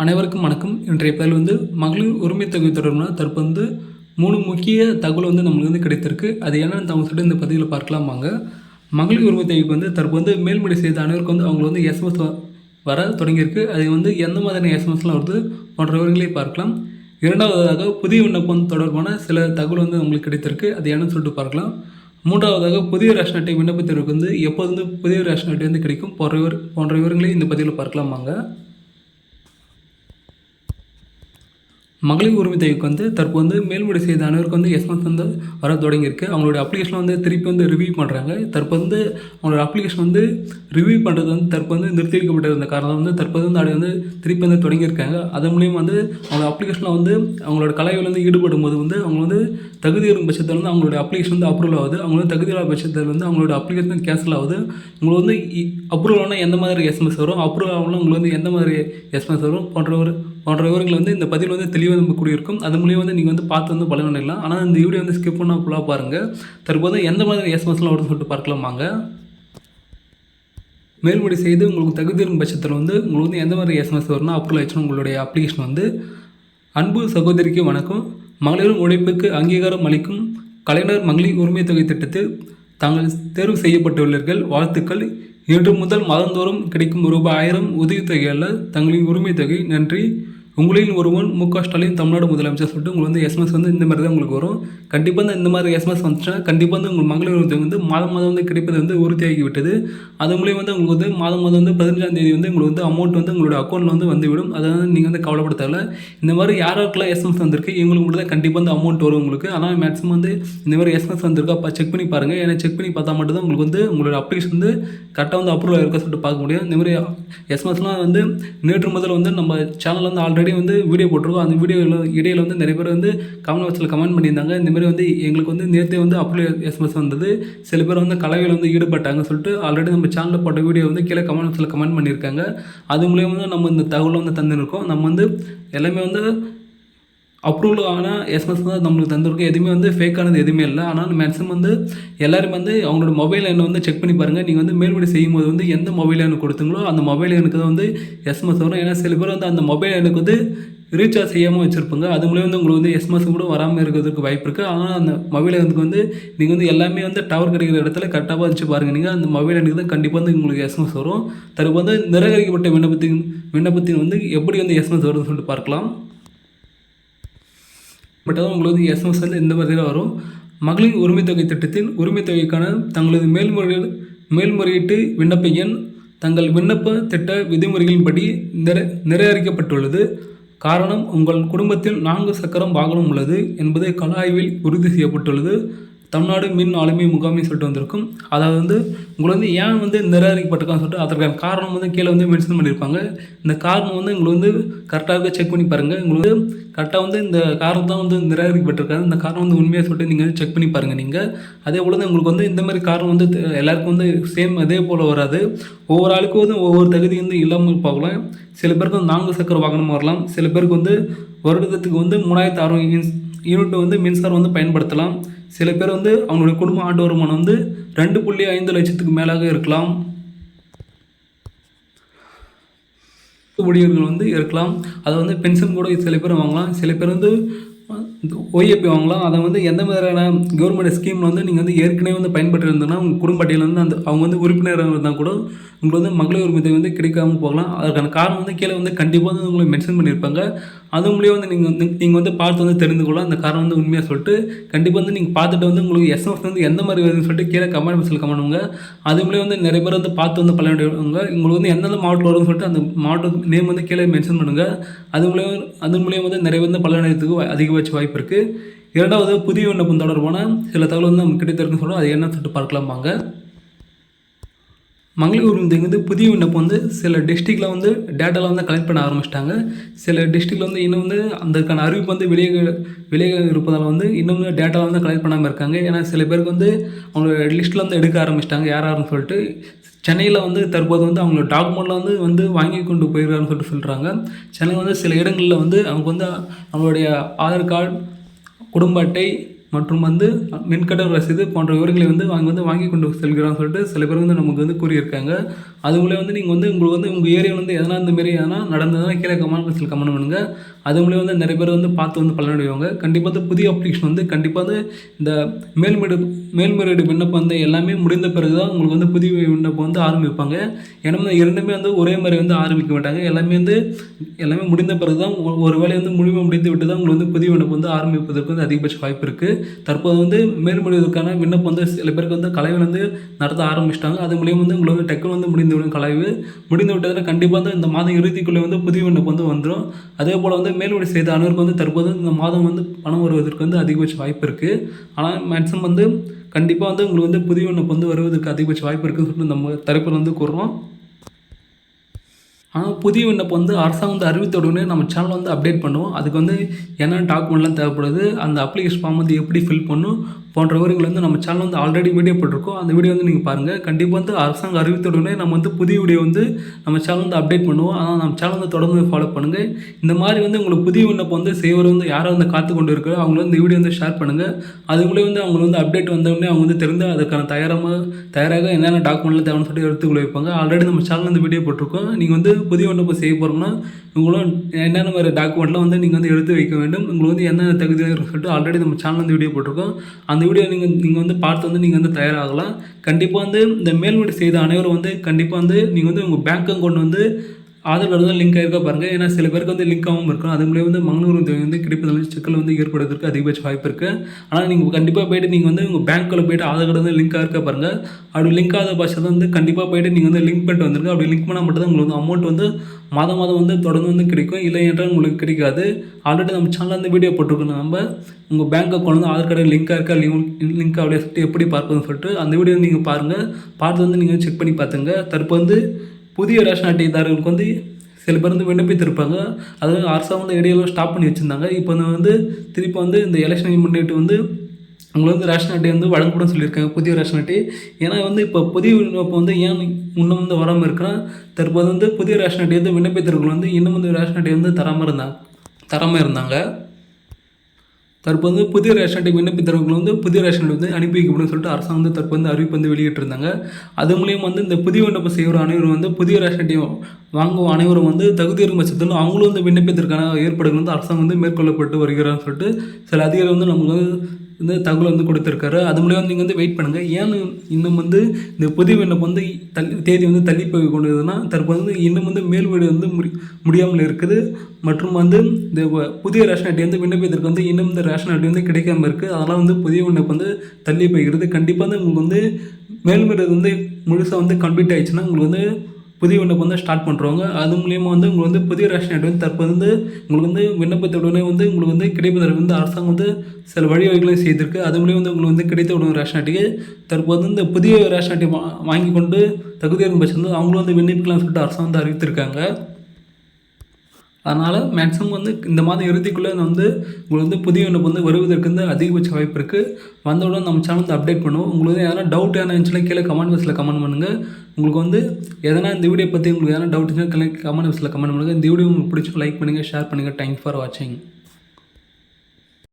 அனைவருக்கும் வணக்கம். இன்றைய பதில் மகளிர் உரிமை தொகை தொடர்பான தற்போது 3 முக்கிய தகவல் நம்மளுக்கு கிடைத்திருக்கு. அது என்னன்னு சொல்லிட்டு இந்த பதிவில் பார்க்கலாம் வாங்க. மகளிர் உரிமை தொகைக்கு தற்போது மேல்முறை செய்த அனைவருக்கு அவங்களுக்கு எஸ்எம்எஸ் வர தொடங்கியிருக்கு. அது எந்த மாதிரியான எஸ்எம்எஸ்லாம் வருது போன்ற விவரங்களை பார்க்கலாம். இரண்டாவதாக புதிய விண்ணப்பம் தொடர்பான சில தகவல் உங்களுக்கு கிடைத்திருக்கு. அது என்னன்னு சொல்லிட்டு பார்க்கலாம். மூன்றாவதாக புதிய ரேஷன் அட்டை விண்ணப்பத்திற்கு எப்போது புதிய ரேஷன் அட்டை கிடைக்கும் போன்ற விவரங்களை இந்த பதிவில் பார்க்கலாம் வாங்க. மகளிர் உரிமை தொகைக்கு தற்போது மேல்முறை செய்த அனைவருக்கு எஸ்எம்எஸ் வர தொடங்கியிருக்கு. அவங்களுடைய அப்ளிகேஷன் திருப்பி ரிவ்யூ பண்ணுறாங்க. தற்போது அவங்களோட அப்ளிகேஷன் ரிவ்யூ பண்ணுறது தற்போது நிறுத்தி வைக்கப்பட்டிருந்த காரணம் தற்போது அது திருப்பி தொடங்கியிருக்காங்க. அது மூலியம் அவங்க அப்ளிகேஷனில் அவங்களோட கலையில் ஈடுபடும் போது அவங்க தகுதி இருக்கும் பட்சத்தில் அவங்களுடைய அப்ளிகேஷன் அப்ரூவல் ஆகுது. அவங்க தகுதி இல்லாத பட்சத்தில் அவங்களோட அப்ளிகேஷன் கேன்சல் ஆகுது. உங்களுக்கு அப்ரூவல் ஆனால் எந்த மாதிரி எஸ்எம்எஸ் வரும், அப்ரூவல் ஆகணும் உங்களுக்கு எந்த மாதிரி எஸ்எம்எஸ் வரும் போன்ற விவரங்கள் இந்த பதிவில் தெளிவாக நம்ம கூடியிருக்கும். அது மூலியம் நீங்கள் பார்த்து பலனிடலாம். ஆனால் இந்த வீடியோ ஸ்கிப் பண்ணால் ஃபுல்லாக பாருங்கள். தற்போது எந்த மாதிரி எஸ்எம்எஸ்லாம் வரும்னு சொல்லிட்டு பார்க்கலாம் வாங்க. மேல்முறை செய்து உங்களுக்கு தகுதி இருக்கும் பட்சத்தில் உங்களுக்கு எந்த மாதிரி எஸ்எம்எஸ் வரும்னா அப்ரூவல் ஆயிடுச்சுன்னா உங்களுடைய அப்ளிகேஷன் அன்பு சகோதரிக்கு வணக்கம். மகளிர் உழைப்புக்கு அங்கீகாரம் அளிக்கும் கலைஞர் மகளிர் உரிமை தொகை திட்டத்தில் தாங்கள் தேர்வு செய்யப்பட்டுள்ளீர்கள், வாழ்த்துக்கள். இன்று முதல் மாதந்தோறும் கிடைக்கும் ரூபாய் 1000 உதவித்தொகை அல்ல, தங்களின் உரிமை தொகை. நன்றி. உங்களில் ஒருவன் மு.க. ஸ்டாலின், தமிழ்நாடு முதலமைச்சர் சொல்லிட்டு உங்களுக்கு எஸ்எம்எஸ் இந்த மாதிரி தான் உங்களுக்கு வரும். கண்டிப்பாக இந்த மாதிரி எஸ்எம்எஸ் வந்துச்சுன்னா கண்டிப்பாக உங்கள் மகளிர் உரிமை மாதம் கிடைப்பது உறுதியாகி விட்டது. அது மூலியம் உங்களுக்கு மாதம் 15ஆம் தேதி உங்களுக்கு அமௌண்ட் உங்களோட அக்கௌண்ட்டில் வந்துவிடும். அதாவது நீங்கள் கவலைப்பட தேவையில்ல. இந்த மாதிரி யாருக்கெல்லாம் எஸ்எம்எஸ் வந்திருக்கு இவங்களுக்கு மட்டும் தான் கண்டிப்பாக அமௌண்ட் வரும் உங்களுக்கு. ஆனால் மேக்ஸிமம் இந்த மாதிரி எஸ்எம்எஸ் வந்திருக்கா அப்போ செக் பண்ணி பாருங்கள். ஏன்னா செக் பண்ணி பார்த்தா மட்டும் தான் உங்களுக்கு உங்களோட அப்ளிகேஷன் கரெக்டாக அப்ரூவல் ஆயிருக்கா சொல்லிட்டு பார்க்க முடியும். இந்த மாதிரி எஸ்எம்எஸ்லாம் நேற்று முதல் நம்ம சேனலில் ஆல்ரெடி வீடியோ போட்டிருக்கோம். அந்த வீடியோவில் இடையில் நிறைய பேர் கமெண்ட் பாக்ஸில் கமெண்ட் பண்ணியிருந்தாங்க. இந்த மாதிரி எங்களுக்கு நேற்றே அப்ரூவல் எஸ்எம்எஸ் வந்தது, சில பேர் கலையில் ஈடுபட்டாங்க சொல்லிட்டு ஆல்ரெடி நம்ம சேனலில் போட்ட வீடியோ கீழே கமெண்ட் பாக்ஸில் கமெண்ட் பண்ணியிருக்காங்க. அது மூலியமாக நம்ம இந்த தகவலை தந்துருக்கோம். நம்ம எல்லாமே அப்ரூவல் ஆனால் எஸ்எம்எஸ் தான் நம்மளுக்கு தந்திருக்கோம். எதுவுமே ஃபேக்கானது எதுவுமே இல்லை. ஆனால் மேக்ஸிமம் எல்லாரும் அவங்களோட மொபைல் எண்ணை செக் பண்ணி பாருங்கள். நீங்கள் மேல்முறை செய்யும் போது எந்த மொபைல் எண்ணு கொடுத்தீங்களோ அந்த மொபைல் எண்ணுக்கு தான் எஸ்எம்எஸ் வரும். ஏன்னா சில பேர் அந்த மொபைல் எண்ணுக்கு ரீசார்ஜ் செய்யாமல் வச்சுருப்பாங்க. அது மூலியம் உங்களுக்கு எஸ்எம்எஸ் கூட வராமல் இருக்கிறதுக்கு வாய்ப்பு இருக்குது. ஆனால் அந்த மொபைல் எண்ணுக்கு நீங்கள் எல்லாமே டவர் கிடைக்கிற இடத்துல கரெக்டாக வச்சு பாருங்கள். நீங்கள் அந்த மொபைல் எண்ணுக்கு தான் கண்டிப்பாக உங்களுக்கு எஸ்எம்எஸ் வரும். தற்போது நிராகரிக்கப்பட்ட விண்ணப்பத்தின் எப்படி எஸ்எம்எஸ் வருதுன்னு சொல்லிட்டு பார்க்கலாம். பட் அதான் உங்களுக்கு எஸ்எம்எஸ் இந்த மாதிரி தான் வரும். மகளிர் உரிமை தொகை திட்டத்தில் உரிமை தொகைக்கான தங்களது மேல்முறையீட்டு விண்ணப்ப எண் தங்கள் விண்ணப்ப திட்ட விதிமுறைகளின்படி நிராகரிக்கப்பட்டுள்ளது. காரணம், உங்கள் குடும்பத்தில் 4 சக்கரம் வாகனம் உள்ளது என்பது கள ஆய்வில் உறுதி செய்யப்பட்டுள்ளது. தமிழ்நாடு மின் ஆளுமை முகாமை சொல்லிட்டு வந்திருக்கும். அதாவது உங்களை ஏன் நிராகரிக்கப்பட்டிருக்கான்னு சொல்லிட்டு அதற்கான காரணம் கீழே மென்ஷன் பண்ணியிருப்பாங்க. இந்த காரணம் உங்களுக்கு கரெக்டாக செக் பண்ணி பாருங்கள். உங்களுக்கு கரெக்டாக இந்த காரணம் தான் நிராகரிக்கப்பட்டிருக்காது. இந்த காரணம் உண்மையாக சொல்லிட்டு நீங்கள் செக் பண்ணி பாருங்கள். நீங்கள் அதே போல் உங்களுக்கு இந்த மாதிரி காரணம் எல்லாருக்கும் சேம் அதே போல் வராது. ஒவ்வொரு ஆளுக்கும் ஒவ்வொரு தகுதி இல்லாமல் போகலாம். சில பேருக்கு 4 சக்கர வாகனம் வரலாம். சில பேருக்கு வருடத்துக்கு 3600 யூனிட் மின்சாரம் பயன்படுத்தலாம். சில பேர் அவங்களுடைய குடும்ப ஆண்டு வருமானம் 2.5 லட்சத்துக்கு மேலாக இருக்கலாம். ஊழியர்கள் இருக்கலாம். அதை பென்ஷன் கூட சில பேர் வாங்கலாம். சில பேர் ஓஏபி வாங்கலாம். அதை எந்த மாதிரியான கவர்மெண்ட் ஸ்கீமில் நீங்கள் ஏற்கனவே பயன்பட்டு இருந்ததுன்னா உங்கள் குடும்ப அட்டையில் அந்த அவங்க உறுப்பினராக இருந்தால் கூட உங்களுக்கு மகளிர் உரிமை தொகை கிடைக்காமல் போகலாம். அதற்கான காரணம் கீழே கண்டிப்பாக உங்களை மென்ஷன் பண்ணியிருப்பாங்க. அது மூலியம் நீங்கள் பார்த்து தெரிந்து கொள்ளலாம். அந்த காரணம் உண்மையாக சொல்லிட்டு கண்டிப்பாக நீங்கள் பார்த்துட்டு உங்களுக்கு எஸ்எம்எஸ் எந்த மாதிரி வருதுன்னு சொல்லிட்டு கீழே கமெண்ட் பாக்ஸில் கமெண்ட் பண்ணுங்க. அது மூலியம் நிறைய பேர் பார்த்து பலனடைவாங்க. உங்களுக்கு எந்தெந்த மாவட்டம் வரும்னு சொல்லிட்டு அந்த மாவட்ட நேம் கீழே மென்ஷன் பண்ணுங்கள். அது மூலியம் நிறைய பலனடைறதுக்கு அதிகபட்ச வாய்ப்பு இருக்குது. இரண்டாவது, புதிய விண்ணப்பம் தொடர்பான சில தகவல் நமக்கு கிடைத்திருக்குன்னு சொல்கிறோம். அது என்னன்னு சொல்லிட்டு பார்க்கலாம் வாங்க. மகளிர் உரிமை புதிய விண்ணப்பம் சில டிஸ்ட்ரிக்டில் டேட்டாவில் கலெக்ட் பண்ண ஆரம்பிச்சிட்டாங்க. சில டிஸ்ட்ரிக்டில் இன்னும் அதற்கான அறிவிப்பு வெளியே இருப்பதால் இன்னும் டேட்டாவில் கலெக்ட் பண்ணாமல் இருக்காங்க. ஏன்னா சில பேருக்கு அவங்களோட லிஸ்ட்டில் எடுக்க ஆரம்பிச்சிட்டாங்க யாருன்னு சொல்லிட்டு. சென்னையில் தற்போது அவங்களோட டாக்குமெண்ட்டில் வாங்கி கொண்டு போயிருக்காருன்னு சொல்லிட்டு சொல்கிறாங்க. சென்னையில் சில இடங்களில் அவங்க அவங்களுடைய ஆதார் கார்டு, குடும்ப அட்டை மற்றும் மின்கட்டண ரசீது போன்ற விவரங்களை அவங்க வாங்கி கொண்டு செல்கிறான்னு சொல்லிட்டு சில பேர் நமக்கு கூறியிருக்காங்க. அது மூலியம் வந்து நீங்கள் வந்து உங்களுக்கு வந்து உங்கள் ஏரியாவில் வந்து எதனா இந்த மாரி எதனா நடந்ததுன்னா கீழே கமெண்ட் பாக்ஸில் கமெண்ட் பண்ணுங்கள். அது மூலியம் வந்து நிறைய பேர் வந்து பார்த்து வந்து பலனடைவாங்க. கண்டிப்பாக வந்து புதிய அப்ளிகேஷன் வந்து கண்டிப்பாக வந்து இந்த மேல்முறையீடு விண்ணப்பம் வந்து எல்லாமே முடிந்த பிறகு தான் உங்களுக்கு வந்து புதிய விண்ணப்பம் வந்து ஆரம்பிப்பாங்க. ஏன்னா வந்து இரண்டுமே வந்து ஒரே மாதிரி வந்து ஆரம்பிக்க மாட்டாங்க. எல்லாமே முடிந்த பிறகு தான் ஒரு வேலை வந்து முழுமை முடிந்து விட்டு தான் உங்களுக்கு வந்து புதிய விண்ணப்பம் வந்து ஆரம்பிப்பதற்கு வந்து அதிகபட்ச வாய்ப்பு இருக்குது. தற்போது வந்து மேல்முறையீடுக்கான விண்ணப்பம் வந்து சில பேருக்கு வந்து கலைவு வந்து நடத்த ஆரம்பிச்சிட்டாங்க. அது மூலியம் வந்து உங்களுக்கு வந்து டக்குனு வந்து முடிந்துவிடும் கலைவு. முடிந்து விட்டதில் கண்டிப்பாக வந்து இந்த மாதம் இறுதிக்குள்ளே வந்து புதிய விண்ணப்பம் வந்து வந்துடும். அதே போல் வந்து மேல்முறை செய்த அனைவருக்கு வந்து தற்போது இந்த மாதம் வந்து பணம் வருவதற்கு வந்து அதிகபட்ச வாய்ப்பு இருக்குது. ஆனால் மேக்ஸிமம் வந்து கண்டிப்பாக வந்து உங்களுக்கு வந்து புதிய விண்ணப்பம் வந்து வருவதற்கு அதிகபட்ச வாய்ப்பு இருக்குதுன்னு சொல்லிட்டு நம்ம தரப்பில் வந்து கூறுறோம். ஆனால் புதிய விண்ணப்பம் வந்து அரசாங்கம் வந்து அறிவித்த உடனே நம்ம சேனல் வந்து அப்டேட் பண்ணுவோம். அதுக்கு வந்து என்னென்ன டாக்குமெண்ட்லாம் தேவைப்படுது, அந்த அப்ளிகேஷன் ஃபார்ம் வந்து எப்படி ஃபில் பண்ணணும் போன்ற விவரங்கள் வந்து நம்ம சேனல் வந்து ஆல்ரெடி வீடியோ போட்டிருக்கோம். அந்த வீடியோ வந்து நீங்கள் பாருங்கள். கண்டிப்பாக வந்து அரசாங்கம் அறிவித்த உடனே நம்ம வந்து புதிய வீடியோ வந்து நம்ம சேனல் வந்து அப்டேட் பண்ணுவோம். ஆனால் நம்ம சேனல் வந்து தொடர்ந்து ஃபாலோ பண்ணுங்கள். இந்த மாதிரி வந்து உங்களுக்கு புதிய விண்ணப்பம் வந்து செய்வர் வந்து யாரை வந்து காத்து கொண்டு இருக்கிறோ அவங்கள வந்து இந்த வீடியோ வந்து ஷேர் பண்ணுங்கள். அதுக்குள்ளே வந்து அவங்க வந்து அப்டேட் வந்தவுடனே அவங்க வந்து தெரிந்து அதுக்கான தயாராக என்னென்ன டாக்குமெண்ட்லாம் தேவைன்னு சொல்லிட்டு எடுத்துக்கொள்ள வைப்பாங்க. ஆல்ரெடி நம்ம சேனல் வந்து வீடியோ போட்டிருக்கோம். நீங்கள் வந்து புதிய விண்ணப்பம் செய்ய போகிறோம்னா உங்களும் என்னென்ன மாதிரி டாக்குமெண்ட்லாம் வந்து நீங்கள் வந்து எடுத்து வைக்க வேண்டும், உங்களுக்கு வந்து என்னென்ன தகுதியாக இருக்குன்னு சொல்லிட்டு ஆல்ரெடி நம்ம சேனல் வந்து வீடியோ போட்டிருக்கோம். அந்த வீடியோ நீங்கள் வந்து பார்த்து வந்து நீங்கள் வந்து தயாராகலாம். கண்டிப்பாக வந்து இந்த மேல்முறை செய்த அனைவரும் வந்து கண்டிப்பாக வந்து நீங்கள் வந்து உங்கள் பேங்க் அக்கௌண்ட் வந்து ஆதார் கார்டு வந்து லிங்க் ஆகிருக்கா பாருங்கள். ஏன்னா சில பேருக்கு வந்து லிங்க் ஆகாமல் இருக்கும். அது மூலியம் வந்து மகளிர் உதவி வந்து கிடைப்பதில் சிக்கல் வந்து ஏற்படுவதற்கு அதிகபட்ச வாய்ப்பு இருக்குது. ஆனால் நீங்கள் கண்டிப்பாக போய்ட்டு நீங்கள் வந்து உங்கள் பேங்க்கில் போய்ட்டு ஆதார் கார்டு வந்து லிங்க் ஆகிருக்கா பாருங்கள். அப்படி லிங்க் ஆகாத பட்சத்தில் வந்து கண்டிப்பாக போய்ட்டு நீங்கள் வந்து லிங்க் பண்ணிட்டு வந்துருங்க. அப்படி லிங்க் பண்ணால் மட்டும் தான் உங்களுக்கு வந்து அமௌண்ட் வந்து மாதம் வந்து தொடர்ந்து வந்து கிடைக்கும். இல்லை என்றால் உங்களுக்கு கிடைக்காது. ஆல்ரெடி நம்ம சேனலில் வந்து வீடியோ போட்டிருக்கோம். நம்ம உங்கள் பேங்க் அக்கௌண்ட் வந்து ஆதார் கார்டு லிங்காக இருக்கா லிங்க் அப்படியே சொல்லிட்டு எப்படி பார்ப்பதுன்னு சொல்லிட்டு அந்த வீடியோ நீங்கள் பாருங்கள். பார்த்து வந்து நீங்கள் செக் பண்ணி பார்த்துங்க. தற்போது வந்து புதிய ரேஷன் அட்டைதாரர்களுக்கு வந்து சில பேர் வந்து விண்ணப்பித்திருப்பாங்க. அது அரசாங்கம் வந்து இடையில ஸ்டாப் பண்ணி வச்சுருந்தாங்க. இப்போ வந்து திருப்பி வந்து இந்த எலெக்ஷனை முன்னிட்டு வந்து உங்களுக்கு வந்து ரேஷன் அட்டை வந்து வழங்கப்படும் சொல்லியிருக்காங்க, புதிய ரேஷன் அட்டை. ஏன்னா வந்து இப்போ புதிய விண்ணப்பம் வந்து ஏன் இன்னும் வந்து வராமல் இருக்குன்னா, தற்போது வந்து புதிய ரேஷன் அட்டை வந்து விண்ணப்பித்தவர்கள் வந்து இன்னும் வந்து ரேஷன் அட்டை வந்து தராமல் இருந்தாங்க. தற்போது வந்து புதிய ரேஷன் அட்டை விண்ணப்பித்தவர்கள் வந்து புதிய ரேஷன் அட்டை வந்து அனுப்பி வைக்கப்படும் சொல்லிட்டு அரசாங்கம் வந்து தற்போது வந்து அறிவிப்பு வந்து வெளியிட்டிருந்தாங்க. அது மூலியம் வந்து இந்த புதிய விண்ணப்பம் செய்கிற அனைவரும் வந்து புதிய ரேஷன் அட்டை வாங்கும் அனைவரும் வந்து தகுதி இருக்கும் பட்சத்தில் அவங்களும் வந்து விண்ணப்பத்திற்கான ஏற்பாடுகள் வந்து அரசாங்கம் வந்து மேற்கொள்ளப்பட்டு வருகிறான்னு சொல்லிட்டு சில அதிகாரிகள் வந்து நமக்கு வந்து தகவல் வந்து கொடுத்துருக்காரு. அது மூலியம் நீங்கள் வந்து வெயிட் பண்ணுங்கள். ஏன்னு இன்னும் வந்து இந்த புதிய விண்ணப்பம் வந்து தேதி வந்து தள்ளி போய் கொண்டதுன்னா தற்போது வந்து இன்னும் வந்து மேல்முறை வந்து முடியாமல் இருக்குது. மற்றும் வந்து இந்த புதிய ரேஷன் அட்டை வந்து விண்ணப்பத்திற்கு வந்து இன்னும் இந்த ரேஷன் அட்டை வந்து கிடைக்காமல் இருக்குது. அதனால் வந்து புதிய விண்ணப்பம் வந்து தள்ளி போய்கிறது. கண்டிப்பாக வந்து உங்களுக்கு வந்து மேல்முறை வந்து முழுசாக வந்து கம்ப்ளீட் ஆகிடுச்சுன்னா உங்களுக்கு வந்து புதிய விண்ணப்பம் வந்து ஸ்டார்ட் பண்ணுறவங்க. அது மூலிமா வந்து உங்களுக்கு வந்து புதிய ரேஷன் அட்டை வந்து தற்போது வந்து உங்களுக்கு வந்து விண்ணப்பத்துடனே வந்து உங்களுக்கு வந்து கிடைப்பதற்கு வந்து அரசாங்கம் வந்து சில வழிவகைகளையும் செய்திருக்கு. அது மூலியம் வந்து உங்களுக்கு வந்து கிடைத்த உடனே ரேஷன் அட்டைக்கு தற்போது வந்து இந்த புதிய ரேஷன் அட்டை வாங்கி கொண்டு தகுதியாக இருக்கும் பட்சம் வந்து அவங்களும் வந்து விண்ணப்பிக்கலாம்னு சொல்லிட்டு அரசாங்கம் வந்து அறிவித்திருக்காங்க. அதனால் மேக்ஸிமம் வந்து இந்த மாதம் இறுதிக்குள்ளே வந்து உங்களுக்கு வந்து புதிய விண்ணப்பம் வந்து வருவதற்கு வந்து அதிகபட்ச வாய்ப்பு இருக்குது. வந்தவுடனே நம்ம சேனல் வந்து அப்டேட் பண்ணுவோம். உங்களுக்கு எதனா டவுட் இருந்துச்சுன்னா கீழே கமெண்ட் பாக்ஸில் கமெண்ட் பண்ணுங்கள். உங்களுக்கு வந்து எதனா இந்த வீடியோ பற்றி உங்களுக்கு எதனா டவுட் இருந்துச்சுன்னா கமெண்ட் பாக்ஸில் கமெண்ட் பண்ணுங்கள். இந்த வீடியோ உங்களுக்கு பிடிச்சா லைக் பண்ணுங்கள், ஷேர் பண்ணுங்கள். தேங்க்ஸ் ஃபார் வாட்சிங்.